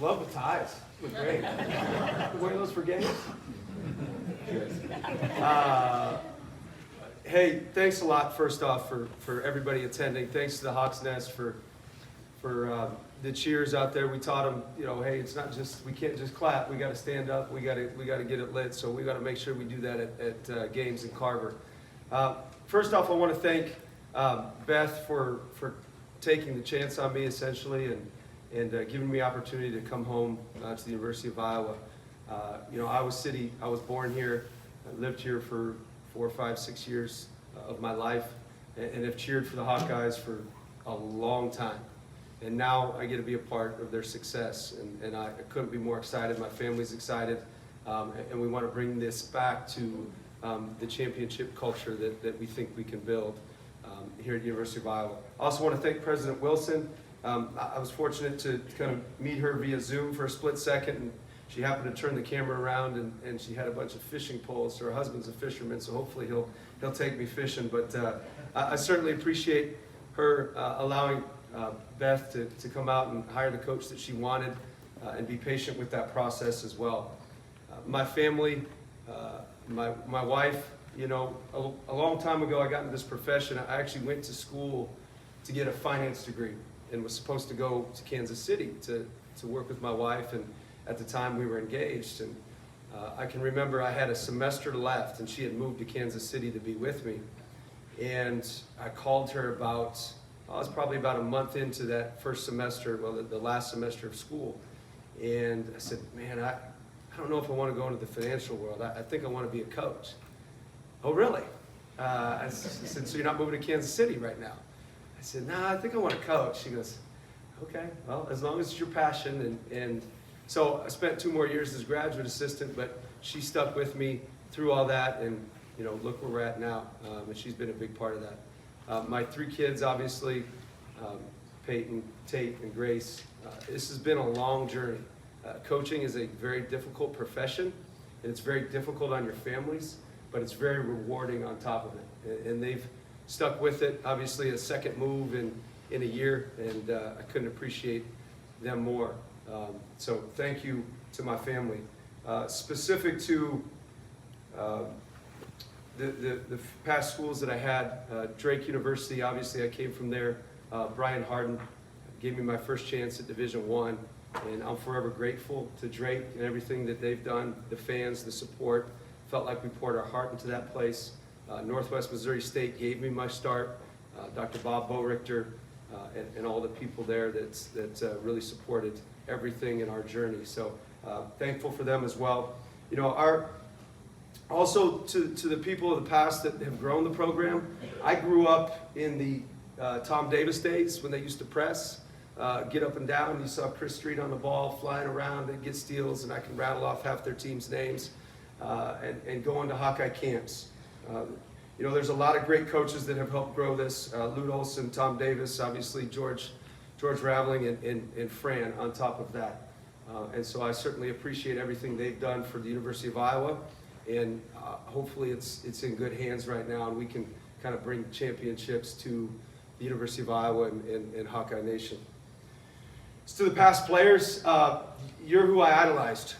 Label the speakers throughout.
Speaker 1: love with ties. Look great. Wearing those for games? Hey, thanks a lot, first off, for everybody attending. Thanks to the Hawks Nest for the cheers out there. We taught them, hey, it's not just, we can't just clap. We got to stand up. We got to get it lit. So we got to make sure we do that at games in Carver. First off, I want to thank Beth for taking the chance on me, essentially, and giving me opportunity to come home to the University of Iowa. Iowa City, I was born here. I lived here for 4, 5, 6 years of my life, and have cheered for the Hawkeyes for a long time. And now I get to be a part of their success, and I couldn't be more excited. My family's excited, and we want to bring this back to the championship culture that we think we can build here at the University of Iowa. I also want to thank President Wilson. I was fortunate to kind of meet her via Zoom for a split second, and she happened to turn the camera around, and she had a bunch of fishing poles. So her husband's a fisherman, so hopefully he'll take me fishing. But I certainly appreciate her allowing Beth to come out and hire the coach that she wanted, and be patient with that process as well. My family, my wife, a long time ago I got into this profession. I actually went to school to get a finance degree and was supposed to go to Kansas City to work with my wife, and at the time we were engaged. And I can remember I had a semester left, and she had moved to Kansas City to be with me. And I called her I was probably about a month into that first semester, well, the last semester of school. And I said, man, I don't know if I want to go into the financial world. I think I want to be a coach. Oh, really? I said, so you're not moving to Kansas City right now? I said, nah, I think I want to coach. She goes, okay, well, as long as it's your passion. And so I spent 2 more years as graduate assistant, but she stuck with me through all that, and look where we're at now. And she's been a big part of that. My 3 kids, obviously, Peyton, Tate, and Grace. This has been a long journey. Coaching is a very difficult profession, and it's very difficult on your families, but it's very rewarding on top of it. And they've stuck with it. Obviously, a second move in a year, and I couldn't appreciate them more. So thank you to my family. Specific to the past schools that I had, Drake University, obviously I came from there. Brian Harden gave me my first chance at Division I, and I'm forever grateful to Drake and everything that they've done, the fans, the support. Felt like we poured our heart into that place. Northwest Missouri State gave me my start. Dr. Bob Borichter and all the people there that really supported everything in our journey. So thankful for them as well. Also to the people of the past that have grown the program. I grew up in the Tom Davis days when they used to press, get up and down. You saw Chris Street on the ball, flying around and get steals, and I can rattle off half their team's names, and going to Hawkeye camps. There's a lot of great coaches that have helped grow this. Lute Olson, Tom Davis, obviously George Raveling, and Fran on top of that. And so I certainly appreciate everything they've done for the University of Iowa, and hopefully it's in good hands right now, and we can kind of bring championships to the University of Iowa and Hawkeye Nation. So to the past players, you're who I idolized.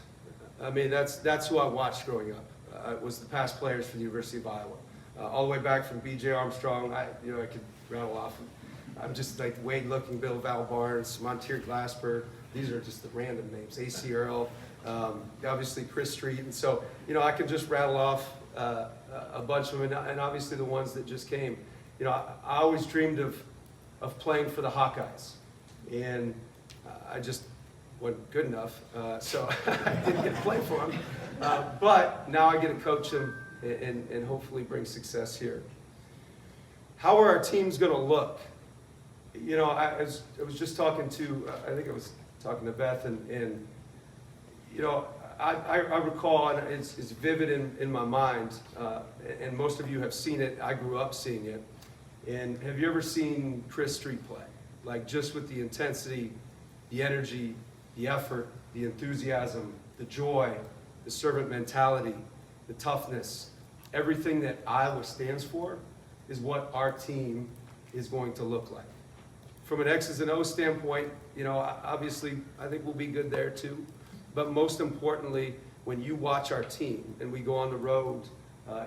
Speaker 1: I mean, that's who I watched growing up. It was the past players for the University of Iowa. All the way back from B.J. Armstrong, I could rattle off. I'm just like Wade Looking, Bill Val Barnes, Montier Glasper. These are just the random names. A.C. Earl, obviously Chris Street. And so, I could just rattle off a bunch of them, and obviously the ones that just came. I always dreamed of playing for the Hawkeyes, and I just wasn't good enough, so I didn't get to play for them. But now I get to coach them and hopefully bring success here. How are our teams going to look? I was just talking to, I think I was talking to Beth, and I recall, and it's vivid in my mind, and most of you have seen it. I grew up seeing it. And have you ever seen Chris Street play? Like, just with the intensity, the energy, the effort, the enthusiasm, the joy, the servant mentality, the toughness, everything that Iowa stands for is what our team is going to look like. From an X's and O's standpoint, obviously, I think we'll be good there too. But most importantly, when you watch our team and we go on the road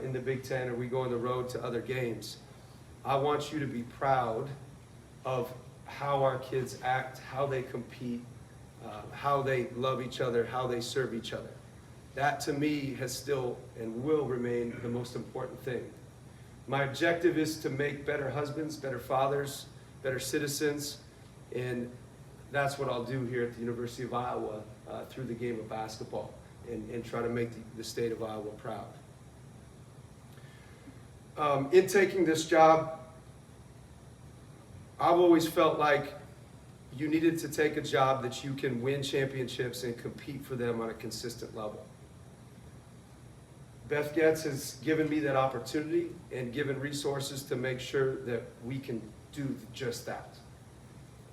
Speaker 1: in the Big Ten or we go on the road to other games, I want you to be proud of how our kids act, how they compete, how they love each other, how they serve each other. That to me has still and will remain the most important thing. My objective is to make better husbands, better fathers, better citizens, and that's what I'll do here at the University of Iowa through the game of basketball and try to make the state of Iowa proud. In taking this job, I've always felt like you needed to take a job that you can win championships and compete for them on a consistent level. Beth Getz has given me that opportunity and given resources to make sure that we can do just that.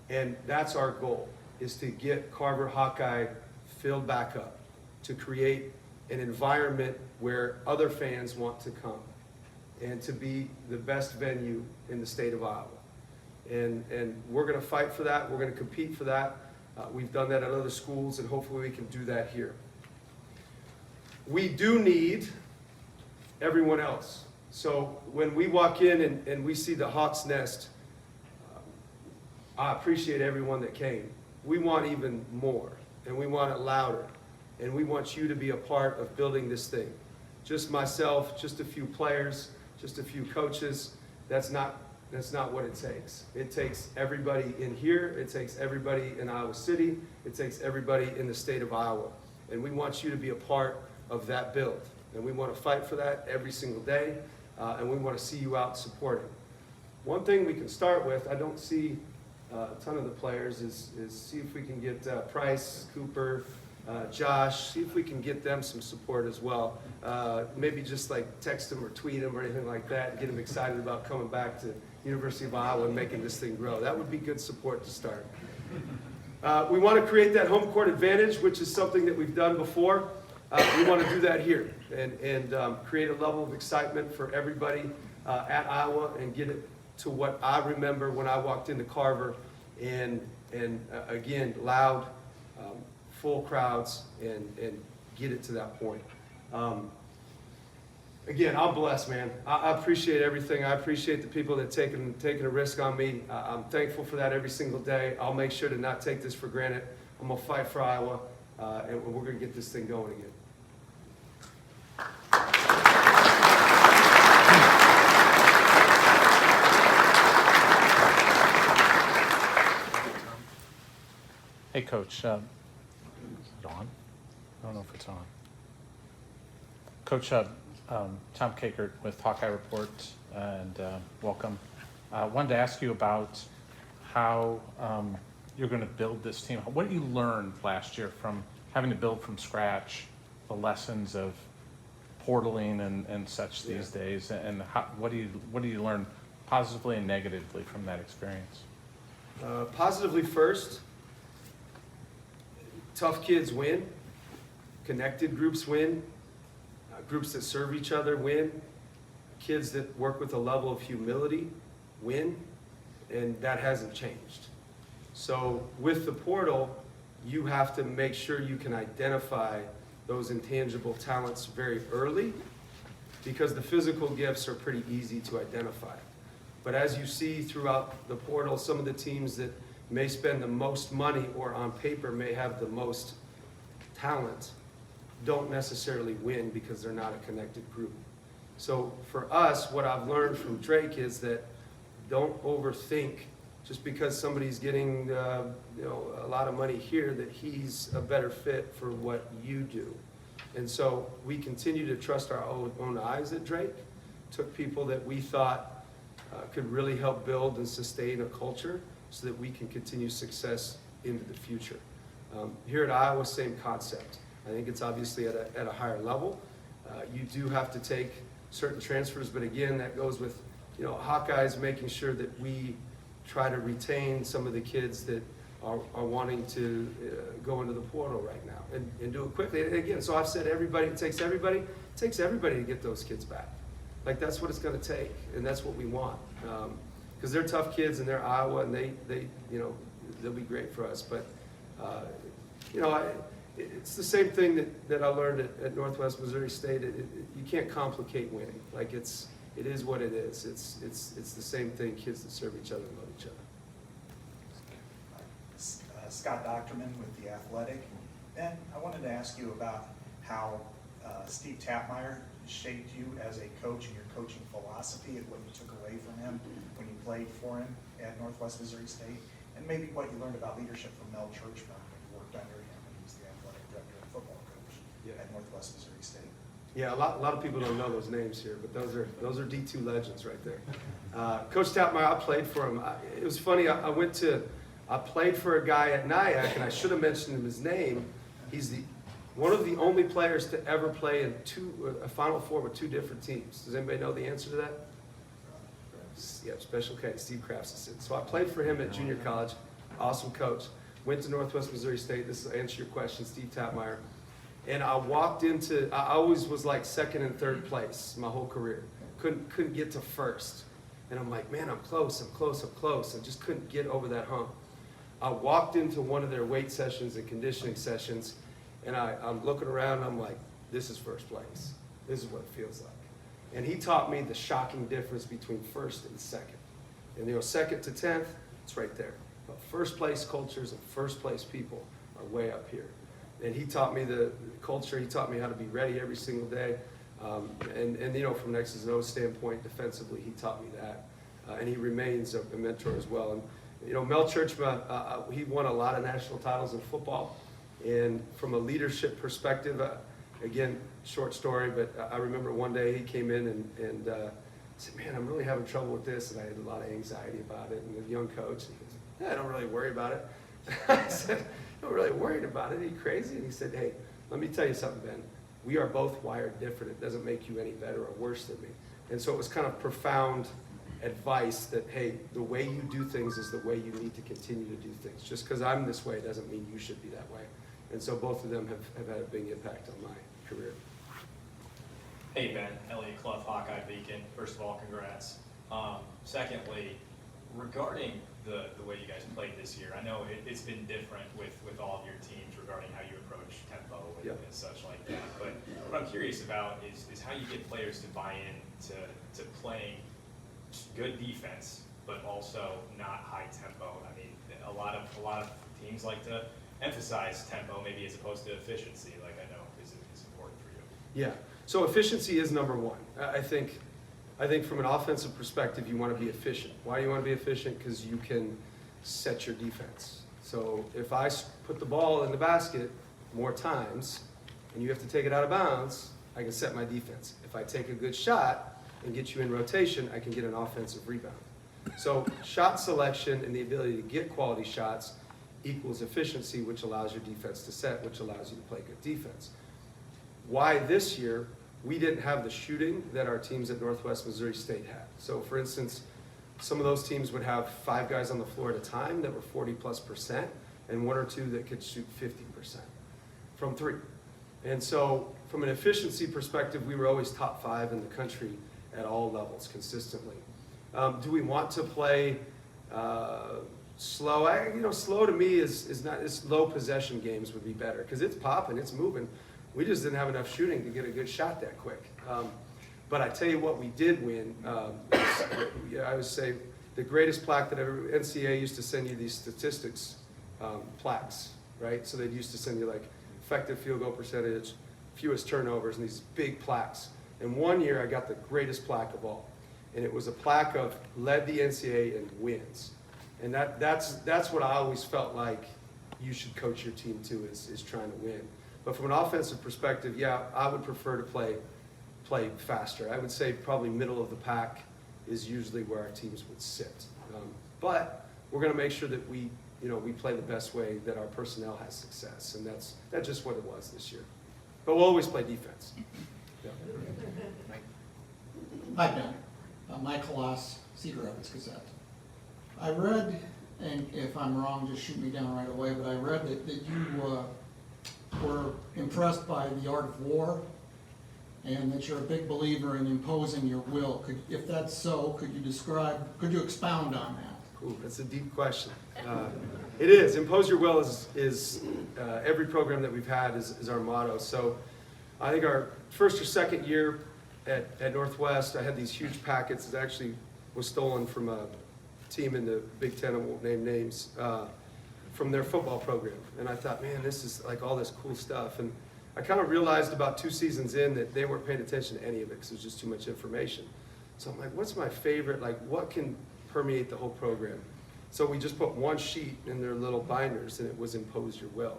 Speaker 1: And that's our goal, is to get Carver Hawkeye filled back up, to create an environment where other fans want to come, and to be the best venue in the state of Iowa. And we're going to fight for that. We're going to compete for that. We've done that at other schools, and hopefully we can do that here. We do need everyone else. So when we walk in and we see the Hawk's Nest, I appreciate everyone that came. We want even more, and we want it louder, and we want you to be a part of building this thing. Just myself, just a few players, just a few coaches, that's not what it takes. It takes everybody in here, it takes everybody in Iowa City, it takes everybody in the state of Iowa. And we want you to be a part of that build. And we want to fight for that every single day, and we want to see you out supporting. One thing we can start with, I don't see a ton of the players, is see if we can get Price, Cooper, Josh, see if we can get them some support as well. Maybe just like text them or tweet them or anything like that, and get them excited about coming back to University of Iowa and making this thing grow. That would be good support to start. We want to create that home court advantage, which is something that we've done before. We want to do that here and create a level of excitement for everybody at Iowa and get it to what I remember when I walked into Carver, and again, loud, full crowds, and get it to that point. Again, I'm blessed, man. I appreciate everything. I appreciate the people that taking a risk on me. I'm thankful for that every single day. I'll make sure to not take this for granted. I'm going to fight for Iowa, and we're going to get this thing going again.
Speaker 2: Hey, Coach. Is it on? I don't know if it's on. Coach, Tom Kakert with Hawkeye Report, and welcome. I wanted to ask you about how you're going to build this team. What did you learn last year from having to build from scratch, the lessons of portaling and such these days, and what do you learn positively and negatively from that experience?
Speaker 1: Positively first, tough kids win, connected groups win, groups that serve each other win, kids that work with a level of humility win, and that hasn't changed. So with the portal, you have to make sure you can identify those intangible talents very early, because the physical gifts are pretty easy to identify. But as you see throughout the portal, some of the teams that may spend the most money or on paper may have the most talent don't necessarily win because they're not a connected group. So for us, what I've learned from Drake is that don't overthink just because somebody's getting a lot of money here that he's a better fit for what you do. And so we continue to trust our own eyes at Drake, took people that we thought could really help build and sustain a culture so that we can continue success into the future. Here at Iowa, same concept. I think it's obviously at a higher level. You do have to take certain transfers, but again, that goes with Hawkeyes making sure that we try to retain some of the kids that are wanting to go into the portal right now and do it quickly. And again, so I've said it takes everybody to get those kids back. Like, that's what it's going to take, and that's what we want. because they're tough kids and they're Iowa, and they you know, they'll be great for us. But you know, it's the same thing that I learned at Northwest Missouri State. You can't complicate winning. Like it is what it is. It's the same thing. Kids that serve each other and love each other.
Speaker 3: Scott Docterman with The Athletic. Ben, I wanted to ask you about how Steve Tapmeyer shaped you as a coach and your coaching philosophy and what you took away from him when you played for him at Northwest Missouri State, and maybe what you learned about leadership from Mel Churchman when you worked under him when he was the athletic director and football coach at Northwest Missouri State. Yeah,
Speaker 1: a lot of people don't know those names here, but those are D2 legends right there. Coach Tapmeyer, I played for him. It was funny. I played for a guy at Nyack, and I should have mentioned him his name. He's one of the only players to ever play in a Final Four with 2 different teams. Does anybody know the answer to that? Yeah, special case, Steve Crafts. So I played for him at junior college. Awesome coach. Went to Northwest Missouri State. This will answer your question, Steve Tapmeyer. And I always was like second and third place my whole career. Couldn't get to first. And I'm like, man, I'm close. I just couldn't get over that hump. I walked into one of their weight sessions and conditioning sessions, and I'm looking around, and I'm like, this is first place. This is what it feels like. And he taught me the shocking difference between first and second. And you know, second to 10th, it's right there. But first place cultures and first place people are way up here. And he taught me the culture. He taught me how to be ready every single day. And you know, from an X's and O's standpoint, defensively, he taught me that. And he remains a mentor as well. And you know, Mel Churchman, he won a lot of national titles in football. And from a leadership perspective, again, short story, but I remember one day he came in and said, man, I'm really having trouble with this. And I had a lot of anxiety about it. And the young coach, and he goes, yeah, I don't really worry about it. I said, I'm not really worried about it. Are you crazy? And he said, hey, let me tell you something, Ben. We are both wired different. It doesn't make you any better or worse than me. And so it was kind of profound advice that, hey, the way you do things is the way you need to continue to do things. Just because I'm this way doesn't mean you should be that way. And so both of them have had a big impact on my career.
Speaker 4: Hey Ben, Elliot Clough, Hawkeye Beacon. First of all, congrats. Secondly, regarding the way you guys played this year, I know it's been different with all of your teams regarding how you approach tempo and,
Speaker 1: Yep.
Speaker 4: and such like that. But what I'm curious about is how you get players to buy in to playing good defense, but also not high tempo. I mean, a lot of teams like to emphasize tempo maybe as opposed to efficiency, like I know is important for you.
Speaker 1: Yeah, so efficiency is number one. I think from an offensive perspective, you want to be efficient. Why do you want to be efficient? Because you can set your defense. So if I put the ball in the basket more times and you have to take it out of bounds, I can set my defense. If I take a good shot and get you in rotation, I can get an offensive rebound. So shot selection and the ability to get quality shots equals efficiency, which allows your defense to set, which allows you to play good defense. Why this year, we didn't have the shooting that our teams at Northwest Missouri State had. So for instance, some of those teams would have 5 guys on the floor at a time that were 40+%, and 1 or 2 that could shoot 50% from 3. And so from an efficiency perspective, we were always top 5 in the country at all levels consistently. Do we want to play slow? Slow to me is not, it's low possession games would be better because it's popping, it's moving. We just didn't have enough shooting to get a good shot that quick. But I tell you what, we did win. I would say the greatest plaque that ever, NCAA used to send you these statistics plaques, right? So they used to send you like effective field goal percentage, fewest turnovers, and these big plaques. And one year I got the greatest plaque of all. And it was a plaque of led the NCAA in wins. And that's what I always felt like you should coach your team to is trying to win. But from an offensive perspective, yeah, I would prefer to play faster. I would say probably middle of the pack is usually where our teams would sit. But we're going to make sure that we play the best way that our personnel has success, and that's just what it was this year. But we'll always play defense. Yeah.
Speaker 5: Hi, Ben. Mike Halas, Cedar Rapids Gazette. I read, and if I'm wrong, just shoot me down right away, but I read that you were impressed by The Art of War and that you're a big believer in imposing your will. If that's so, could you expound on that?
Speaker 1: Ooh, that's a deep question. It is. Impose your will is every program that we've had is our motto. So I think our first or second year at Northwest, I had these huge packets. It actually was stolen from a team in the Big Ten, I won't name names, from their football program. And I thought, man, this is like all this cool stuff. And I kind of realized about 2 seasons in that they weren't paying attention to any of it because it was just too much information. So I'm like, what's my favorite? Like, what can permeate the whole program? So we just put one sheet in their little binders, and it was impose your will.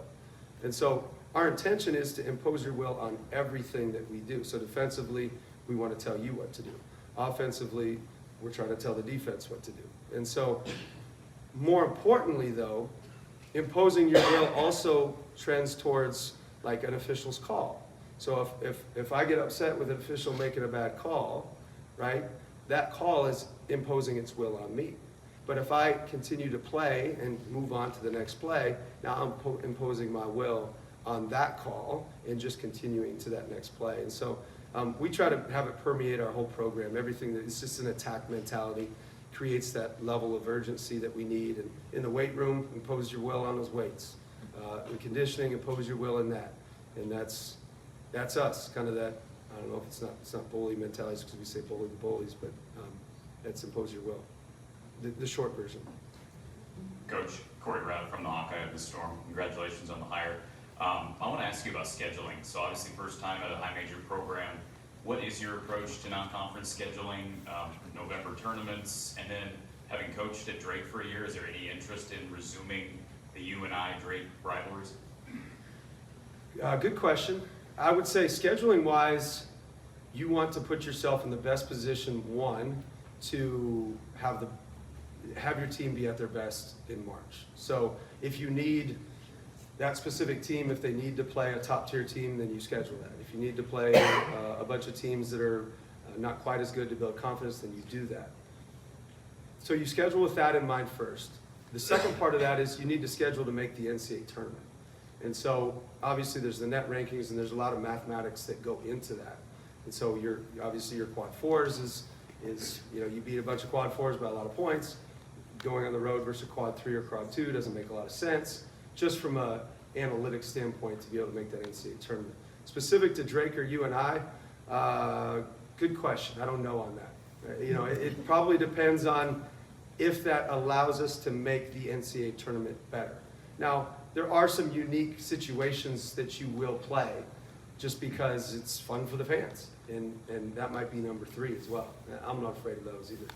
Speaker 1: And so our intention is to impose your will on everything that we do. So defensively, we want to tell you what to do. Offensively, we're trying to tell the defense what to do. And so, more importantly though, imposing your will also trends towards like an official's call. So if I get upset with an official making a bad call, right, that call is imposing its will on me. But if I continue to play and move on to the next play, now I'm imposing my will on that call and just continuing to that next play. And so we try to have it permeate our whole program. Everything that is just an attack mentality creates that level of urgency that we need. And in the weight room, impose your will on those weights. In conditioning, impose your will in that. And that's us, kind of that, I don't know if it's not bully mentality because we say bully the bullies, but that's impose your will. The short version.
Speaker 6: Coach Corey Rabb from the Hawkeye of the Storm. Congratulations on the hire. I want to ask you about scheduling. So obviously first time at a high major program. What is your approach to non-conference scheduling, November tournaments, and then having coached at Drake for a year, is there any interest in resuming the UNI-Drake rivalries?
Speaker 1: Good question. I would say scheduling wise, you want to put yourself in the best position, one, to have your team be at their best in March. So if you need that specific team, if they need to play a top tier team, then you schedule that. If you need to play a bunch of teams that are not quite as good to build confidence, then you do that. So you schedule with that in mind first. The second part of that is you need to schedule to make the NCAA tournament. And so obviously there's the net rankings and there's a lot of mathematics that go into that. And so obviously your quad fours is you beat a bunch of quad fours by a lot of points. Going on the road versus quad 3 or quad 2 doesn't make a lot of sense, just from a analytics standpoint to be able to make that NCAA tournament. Specific to Drake or UNI, good question. I don't know on that. It probably depends on if that allows us to make the NCAA tournament better. Now, there are some unique situations that you will play just because it's fun for the fans. And that might be number 3 as well. I'm not afraid of those either.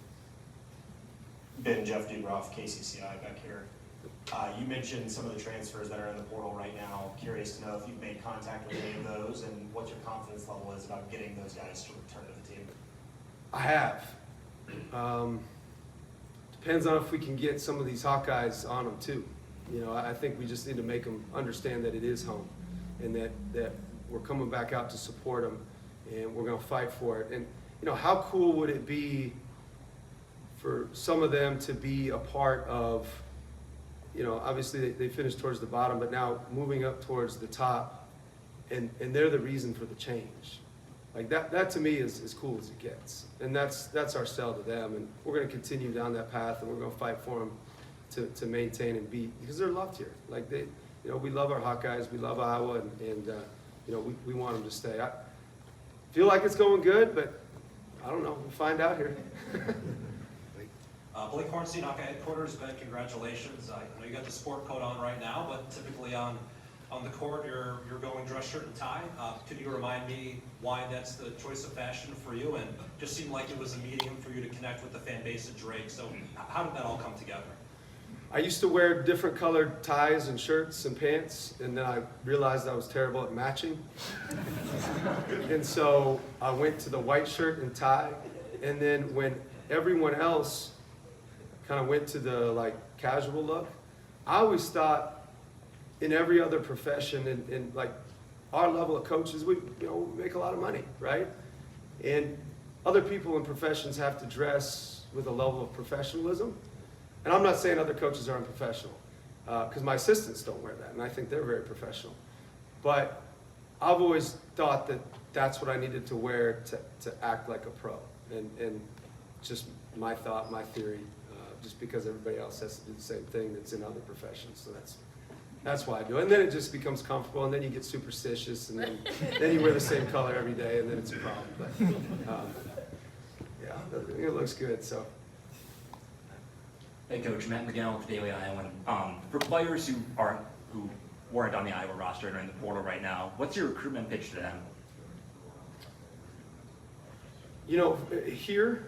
Speaker 7: Ben, Jeff Dubroff, KCCI back here. You mentioned some of the transfers that are in the portal right now. Curious to know if you've made contact with any of those and what your confidence level is about getting those guys to return to the team.
Speaker 1: I have. Depends on if we can get some of these Hawkeyes on them too. I think we just need to make them understand that it is home and that we're coming back out to support them and we're going to fight for it. And, how cool would it be for some of them to be a part of, obviously they finished towards the bottom, but now moving up towards the top, and they're the reason for the change. Like that to me is as cool as it gets. And that's our sell to them. And we're going to continue down that path and we're going to fight for them to maintain and beat, because they're loved here. Like we love our Hawkeyes, we love Iowa, and we want them to stay. I feel like it's going good, but I don't know. We'll find out here.
Speaker 8: Blake Hornstein, Hawkeye headquarters. Ben, congratulations. I know you got the sport coat on right now, but typically on the court you're going dress shirt and tie. Could you remind me why that's the choice of fashion for you? And just seemed like it was a medium for you to connect with the fan base at Drake. So how did that all come together?
Speaker 1: I used to wear different colored ties and shirts and pants, and then I realized I was terrible at matching. And so I went to the white shirt and tie, and then when everyone else kind of went to the casual look, I always thought in every other profession and our level of coaches, we make a lot of money, right? And other people in professions have to dress with a level of professionalism. And I'm not saying other coaches are unprofessional, because my assistants don't wear that, and I think they're very professional. But I've always thought that that's what I needed to wear to act like a pro. And just my thought, my theory, just because everybody else has to do the same thing that's in other professions. So that's why I do it. And then it just becomes comfortable, and then you get superstitious, and then you wear the same color every day, and then it's a problem. But yeah, it looks good. So.
Speaker 9: Hey, Coach, Matt McGowan with the Daily Iowan. For players who weren't on the Iowa roster and are in the portal right now, what's your recruitment pitch to them?
Speaker 1: You know, here,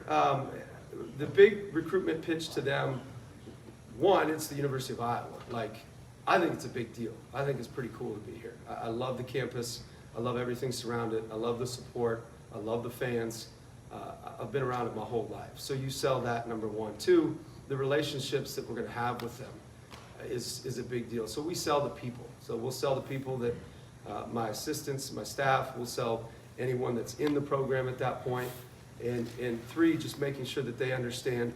Speaker 1: the big recruitment pitch to them, one, it's the University of Iowa. Like, I think it's a big deal. I think it's pretty cool to be here. I love the campus. I love everything surrounded. I love the support. I love the fans. I've been around it my whole life. So you sell that, number one. Two, the relationships that we're going to have with them is a big deal. So we sell the people. So we'll sell the people that my assistants, my staff, will sell anyone that's in the program at that point. And three, just making sure that they understand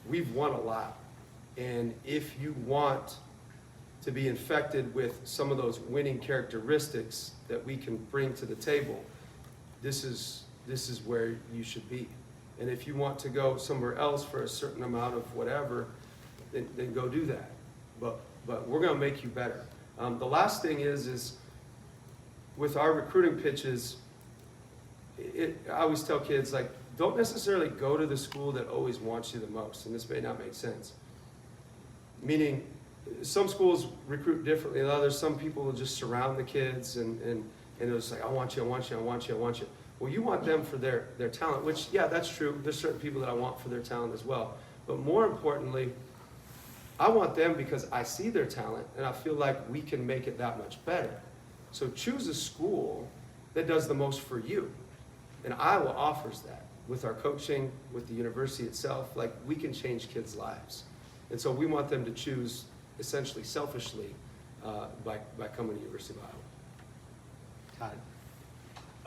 Speaker 1: we've won a lot. And if you want to be infected with some of those winning characteristics that we can bring to the table, this is where you should be. And if you want to go somewhere else for a certain amount of whatever, then go do that. But we're going to make you better. The last thing is with our recruiting pitches, I always tell kids, like, don't necessarily go to the school that always wants you the most. And this may not make sense. Meaning, some schools recruit differently than others. Some people will just surround the kids and they'll just like, I want you, I want you, I want you, I want you. Well, you want them for their talent, which, yeah, that's true. There's certain people that I want for their talent as well. But more importantly, I want them because I see their talent and I feel like we can make it that much better. So choose a school that does the most for you. And Iowa offers that with our coaching, with the university itself. Like, we can change kids' lives. And so we want them to choose essentially selfishly by coming to the University of Iowa. Todd.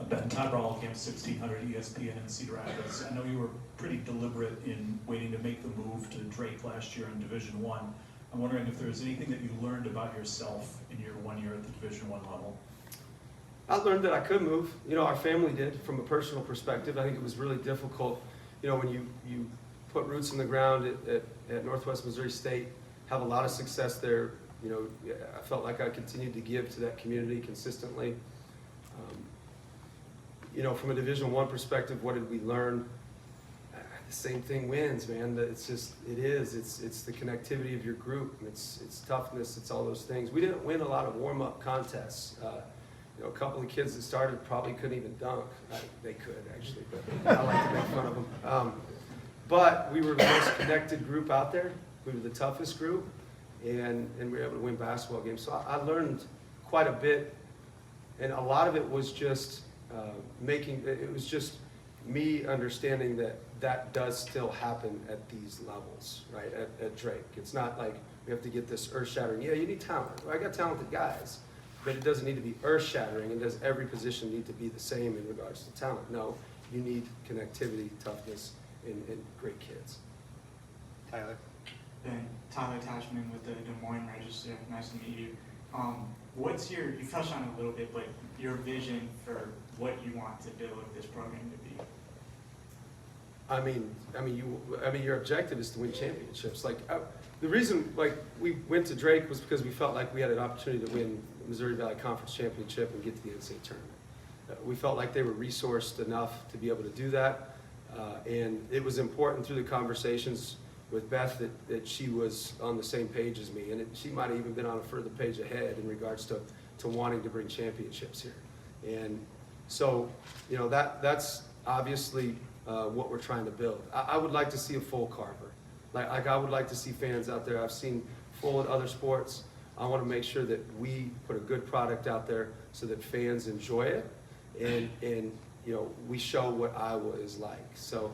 Speaker 10: Ben, Todd Rawle, Campus 1600, ESPN in Cedar Rapids. I know you were pretty deliberate in waiting to make the move to Drake last year in Division I. I'm wondering if there's anything that you learned about yourself in your 1 year at the Division I level.
Speaker 1: I learned that I could move. You know, our family did from a personal perspective. I think it was really difficult, you know, when you put roots in the ground at Northwest Missouri State, have a lot of success there. You know, I felt like I continued to give to that community consistently. You know, from a Division I perspective, what did we learn? The same thing wins, man. It's just, it's the connectivity of your group. It's toughness, it's all those things. We didn't win a lot of warm-up contests. You know, a couple of kids that started probably couldn't even dunk. They could, actually, but I like to make fun of them. But we were the most connected group out there. We were the toughest group, and we were able to win basketball games. So I learned quite a bit, and a lot of it was just it was just me understanding that does still happen at these levels, right, at Drake. It's not like we have to get this earth-shattering. Yeah, you need talent. Well, I got talented guys, but it doesn't need to be earth-shattering, and does every position need to be the same in regards to talent? No, you need connectivity, toughness, and great kids.
Speaker 11: Tyler.
Speaker 12: Ben, Tyler Tashman with the Des Moines Register. Nice to meet you. What's you've touched on it a little bit, but your vision for what you want to build this program to be? I
Speaker 1: mean, your objective is to win championships. Like, the reason, like, we went to Drake was because we felt like we had an opportunity to win the Missouri Valley Conference Championship and get to the NCAA tournament. We felt like they were resourced enough to be able to do that. And it was important through the conversations with Beth that she was on the same page as me. And she might have even been on a further page ahead in regards to wanting to bring championships here. And so, you know, that's obviously what we're trying to build. I would like to see a full Carver. Like I would like to see fans out there. I've seen full in other sports. I want to make sure that we put a good product out there so that fans enjoy it, and you know, we show what Iowa is like. So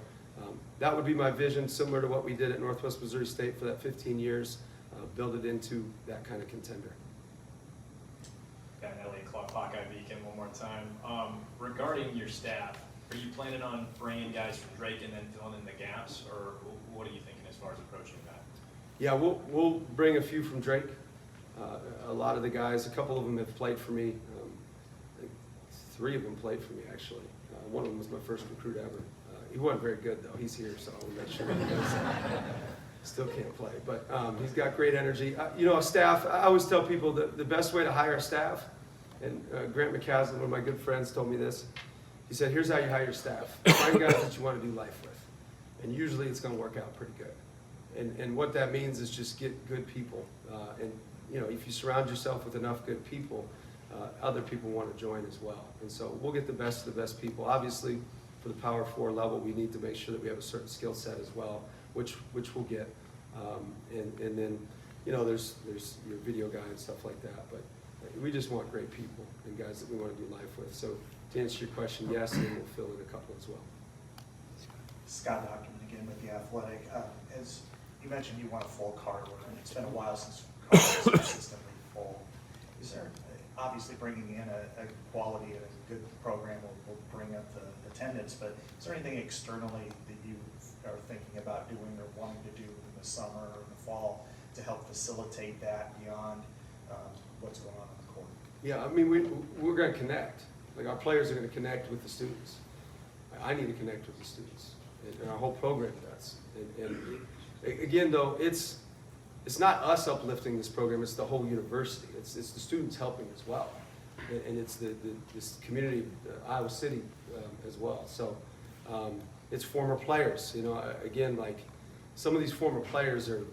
Speaker 1: that would be my vision, similar to what we did at Northwest Missouri State for that 15 years. Build it into that kind of contender.
Speaker 4: Ben Elliott, Hawkeye Beacon, one more time. Regarding your staff, are you planning on bringing guys from Drake and then filling in the gaps, or what are you thinking as far as approaching that?
Speaker 1: Yeah, we'll bring a few from Drake. A lot of the guys, a couple of them have played for me. 3 of them played for me, actually. One of them was my first recruit ever. He wasn't very good, though. He's here, so I'll make sure he does. Still can't play, but he's got great energy. You know, staff, I always tell people that the best way to hire staff, and Grant McCollum, one of my good friends, told me this. He said, here's how you hire staff. Find guys that you want to do life with. And usually it's going to work out pretty good. And what that means is just get good people. And, you know, if you surround yourself with enough good people, other people want to join as well. And so we'll get the best of the best people. Obviously, for the Power 4 level, we need to make sure that we have a certain skill set as well, which we'll get. And then, you know, there's your video guy and stuff like that. But we just want great people and guys that we want to do life with. So to answer your question, yes, and we'll fill in a couple as well.
Speaker 3: Scott Dockerman again with The Athletic. As you mentioned, you want a full card order, and it's been a while since card was consistently full. Is there, obviously bringing in a quality and a good program will bring up the attendance, but is there anything externally that you are thinking about doing or wanting to do in the summer or in the fall to help facilitate that beyond what's going on the court?
Speaker 1: Yeah, I mean, we're going to connect. Like, our players are going to connect with the students. I need to connect with the students, and our whole program does. And again, though, it's not us uplifting this program, it's the whole university. It's the students helping as well. And it's this community, Iowa City as well. So it's former players, you know, again, like some of these former players are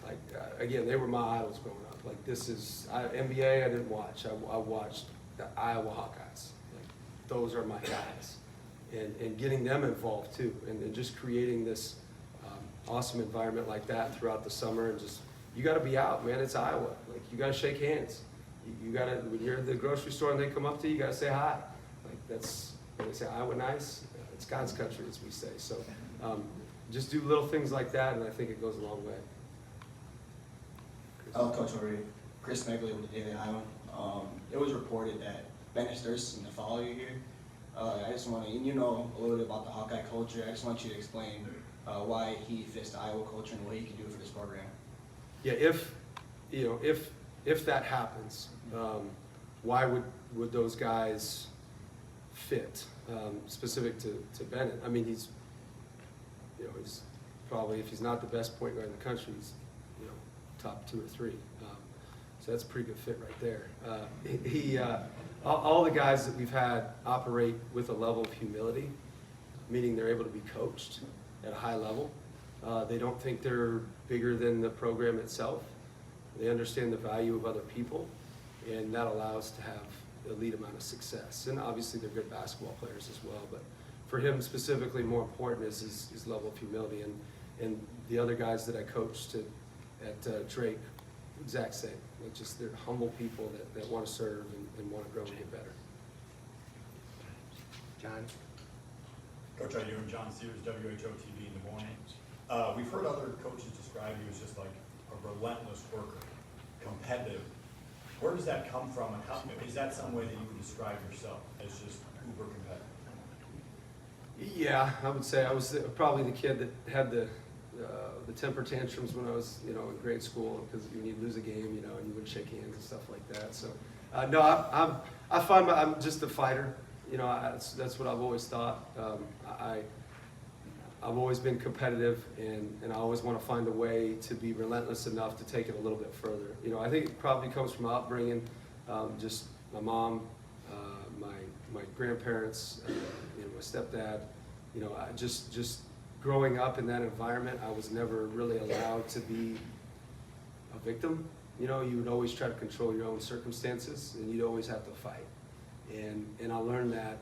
Speaker 1: like, again, they were my idols growing up. Like NBA I didn't watch, I watched the Iowa Hawkeyes. Like, those are my guys. And getting them involved too, and just creating this awesome environment like that throughout the summer, and just, you gotta be out, man, it's Iowa. Like, you gotta shake hands. You gotta, when you're at the grocery store and they come up to you, you gotta say hi. Like, that's, when they say Iowa nice, it's God's country, as we say. So just do little things like that, and I think it goes a long way.
Speaker 11: Coach over here, Chris Megley with the Daily Iowa. It was reported that Ben is thirsting to follow you here. I just want to, and you know a little bit about the Hawkeye culture. I just want you to explain why he fits the Iowa culture and what he can do for this program.
Speaker 1: Yeah, if that happens, why would those guys fit? Specific to Bennett, I mean, he's probably, if he's not the best point guard in the country, he's top 2 or 3. So that's a pretty good fit right there. All the guys that we've had operate with a level of humility, meaning they're able to be coached at a high level. They don't think they're bigger than the program itself. They understand the value of other people, and that allows to have an elite amount of success. And obviously they're good basketball players as well, but for him specifically, more important is his level of humility. And the other guys that I coached at Drake, exact same. Like, just they're humble people that want to serve and want to grow and get better.
Speaker 13: John?
Speaker 14: Coach, how you doing? John Sears, WHO TV in Des Moines. We've heard other coaches describe you as just like a relentless worker, competitive. Where does that come from, and how, is that some way that you would describe yourself as just uber competitive?
Speaker 1: Yeah, I would say I was probably the kid that had the temper tantrums when I was, in grade school, because when you'd lose a game, and you wouldn't shake hands and stuff like that. So, no, I find I'm just a fighter. That's what I've always thought. I've always been competitive, and I always want to find a way to be relentless enough to take it a little bit further. I think it probably comes from my upbringing, just my mom, my grandparents, my stepdad. I just growing up in that environment, I was never really allowed to be a victim. You would always try to control your own circumstances, and you'd always have to fight. And I learned that,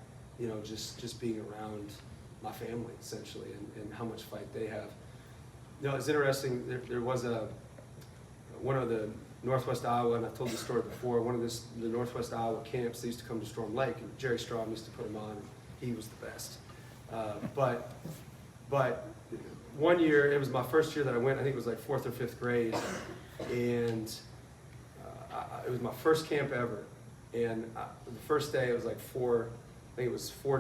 Speaker 1: just being around my family, essentially, and how much fight they have. It's interesting, there was one of the Northwest Iowa, and I've told this story before, one of the Northwest Iowa camps, they used to come to Storm Lake, and Jerry Strom used to put him on, and he was the best. But one year, it was my first year that I went, I think it was like 4th or 5th grade, and it was my first camp ever. And the first day, it was like 4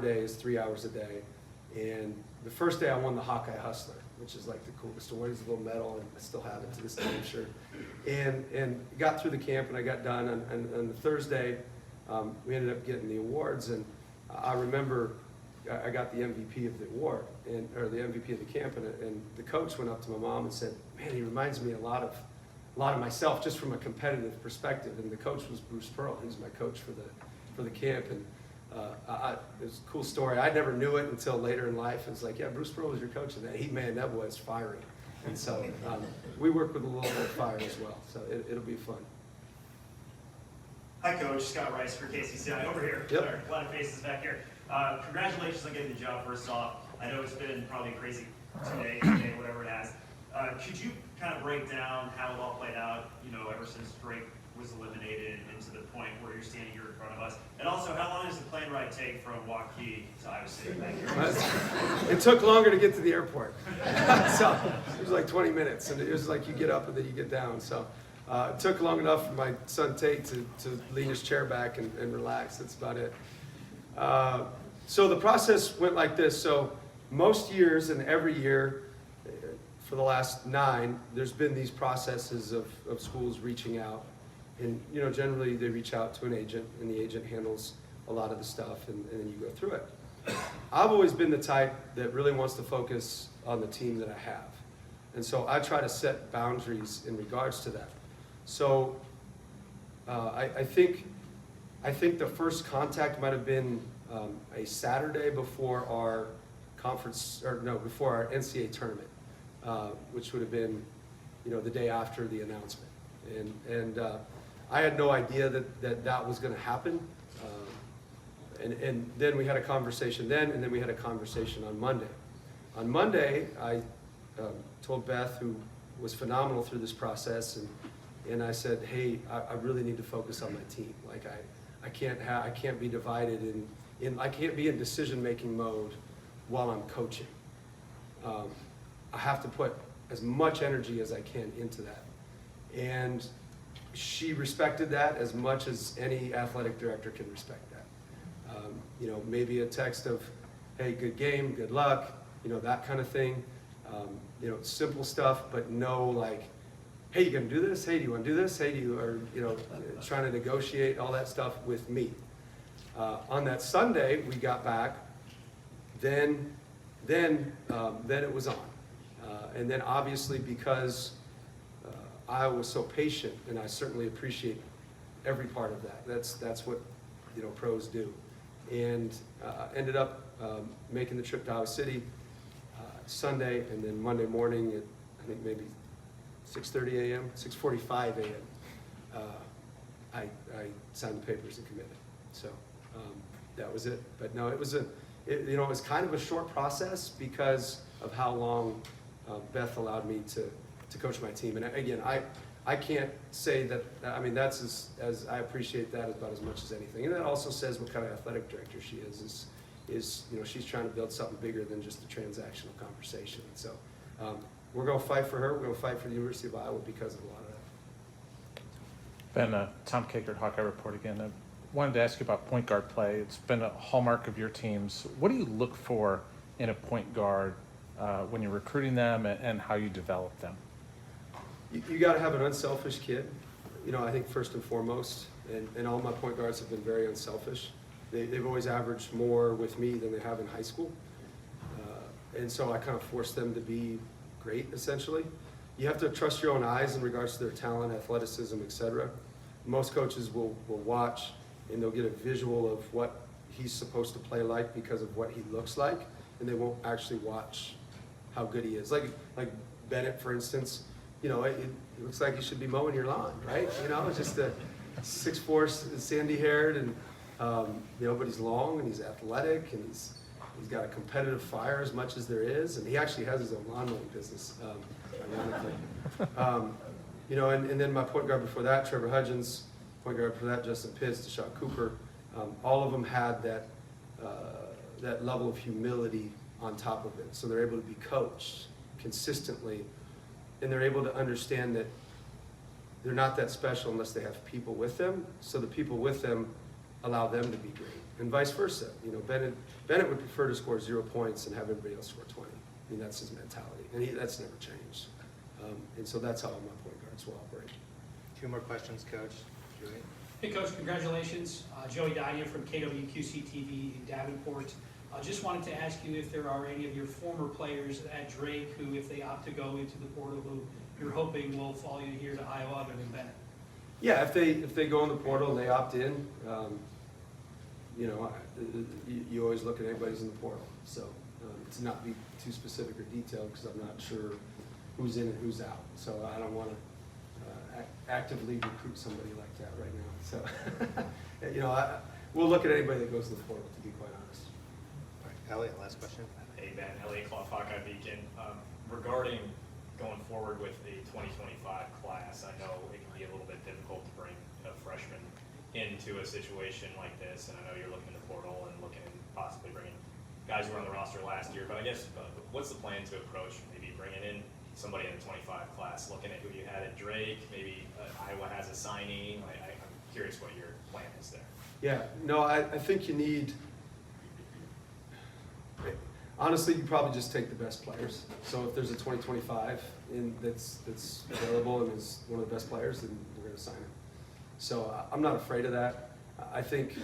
Speaker 1: days, 3 hours a day. And the first day I won the Hawkeye Hustler, which is like the coolest award. It's a little medal, and I still have it to this day, I'm sure. And got through the camp, and I got done. And the Thursday, we ended up getting the awards, and I remember I got the MVP of the award, or the MVP of the camp, and the coach went up to my mom and said, "Man, he reminds me a lot of myself, just from a competitive perspective." And the coach was Bruce Pearl. He was my coach for the camp, and it was a cool story. I never knew it until later in life. It was like, yeah, Bruce Pearl was your coach, and that boy is fiery. And so we work with a little bit of fire as well, so it'll be fun.
Speaker 13: Hi, Coach. Scott Rice for KCCI. Over here.
Speaker 1: Yep.
Speaker 13: Sorry, a lot of faces back here. Congratulations on getting the job, first off. I know it's been probably crazy today, whatever it has. Could you kind of break down how it all played out, ever since Drake was eliminated into the point where you're standing here in front of us? And also, how long does the plane ride take from Waukee to Iowa City back here?
Speaker 1: It took longer to get to the airport. So it was like 20 minutes, and it was like you get up and then you get down. So it took long enough for my son Tate to lean his chair back and relax. That's about it. So the process went like this. So most years and every year for the last 9, there's been these processes of schools reaching out. And generally they reach out to an agent, and the agent handles a lot of the stuff, and then you go through it. I've always been the type that really wants to focus on the team that I have. And so I try to set boundaries in regards to that. So I think the first contact might have been a Saturday before our before our NCAA tournament, which would have been, the day after the announcement. And I had no idea that was going to happen. And then we had a conversation then, and then we had a conversation on Monday. On Monday, I told Beth, who was phenomenal through this process, and I said, hey, I really need to focus on my team. Like I can't be divided I can't be in decision-making mode while I'm coaching. I have to put as much energy as I can into that. And she respected that as much as any athletic director can respect that. Maybe a text of, hey, good game, good luck, that kind of thing. Simple stuff, but no like, hey, you gonna do this? Hey, do you wanna do this? Hey, trying to negotiate all that stuff with me. On that Sunday, we got back, then it was on. And then obviously because I was so patient, and I certainly appreciate every part of that. That's what pros do. And ended up making the trip to Iowa City Sunday, and then Monday morning at I think maybe 6:30 a.m., 6:45 a.m. I signed the papers and committed. So that was it. But no, it was kind of a short process because of how long Beth allowed me to coach my team. And again, I can't say that, that's as I appreciate that about as much as anything. And that also says what kind of athletic director she is she's trying to build something bigger than just a transactional conversation. So we're going to fight for her. We're going to fight for the University of Iowa because of a lot of that.
Speaker 2: Ben, Tom Kakert, Hawkeye Report again. I wanted to ask you about point guard play. It's been a hallmark of your teams. What do you look for in a point guard when you're recruiting them, and how you develop them?
Speaker 1: You got to have an unselfish kid. I think first and foremost, and all my point guards have been very unselfish. They've always averaged more with me than they have in high school. And so I kind of force them to be great, essentially. You have to trust your own eyes in regards to their talent, athleticism, etc. Most coaches will watch, and they'll get a visual of what he's supposed to play like because of what he looks like, and they won't actually watch how good he is. Like Bennett, for instance, it looks like he should be mowing your lawn, right? Just a 6'4", sandy-haired, and but he's long and he's athletic, and he's got a competitive fire as much as there is, and he actually has his own lawn mowing business, ironically. And then my point guard before that, Trevor Hudgens, point guard before that, Justin Pitts, Deshaun Cooper, all of them had that level of humility on top of it. So they're able to be coached consistently, and they're able to understand that they're not that special unless they have people with them. So the people with them allow them to be great, and vice versa. Bennett would prefer to score 0 points and have everybody else score 20. That's his mentality, and that's never changed. And so that's how all my point guards will operate.
Speaker 15: 2 more questions, Coach. Julie? Hey, Coach, congratulations. Joey Dadia from KWQC TV in Davenport. I just wanted to ask you if there are any of your former players at Drake who, if they opt to go into the portal, who you're hoping will follow you here to Iowa other than Bennett.
Speaker 1: Yeah, if they go in the portal and they opt in, you know, you always look at anybody who's in the portal. So to not be too specific or detailed, because I'm not sure who's in and who's out. So I don't want to actively recruit somebody like that right now. So, you know, we'll look at anybody that goes to the portal, to be quite honest.
Speaker 16: All right, Elliot, last question.
Speaker 4: Hey Ben, Elliot Clough, Hawkeye Beacon. Regarding going forward with the 2025 class, I know it can be a little bit difficult to bring a freshman into a situation like this, and I know you're looking in the portal and looking at possibly bringing guys who were on the roster last year, but I guess what's the plan to approach maybe bringing in somebody in the 25 class, looking at who you had at Drake, maybe Iowa has a signing? I'm curious what your plan is there.
Speaker 1: Yeah, no, I think you need, honestly, you probably just take the best players. So if there's a 2025 that's available and is one of the best players, then we're going to sign him. So I'm not afraid of that. I think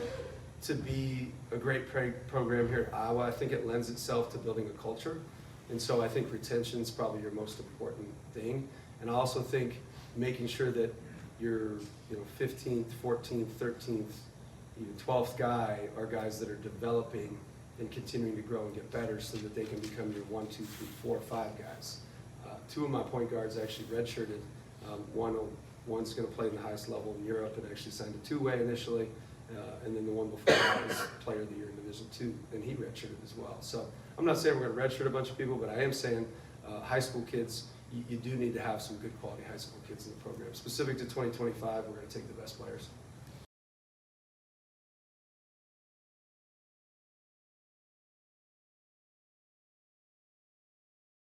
Speaker 1: to be a great program here at Iowa, I think it lends itself to building a culture. And so I think retention is probably your most important thing. And I also think making sure that your 15th, 14th, 13th, even 12th guy are guys that are developing and continuing to grow and get better so that they can become your 1, 2, 3, 4, 5 guys. 2 of my point guards actually redshirted. One's going to play in the highest level in Europe and actually signed a 2-way initially. And then the one before that was Player of the Year in Division II, and he redshirted as well. So I'm not saying we're going to redshirt a bunch of people, but I am saying high school kids, you do need to have some good quality high school kids in the program. Specific to 2025, we're going to take the best players.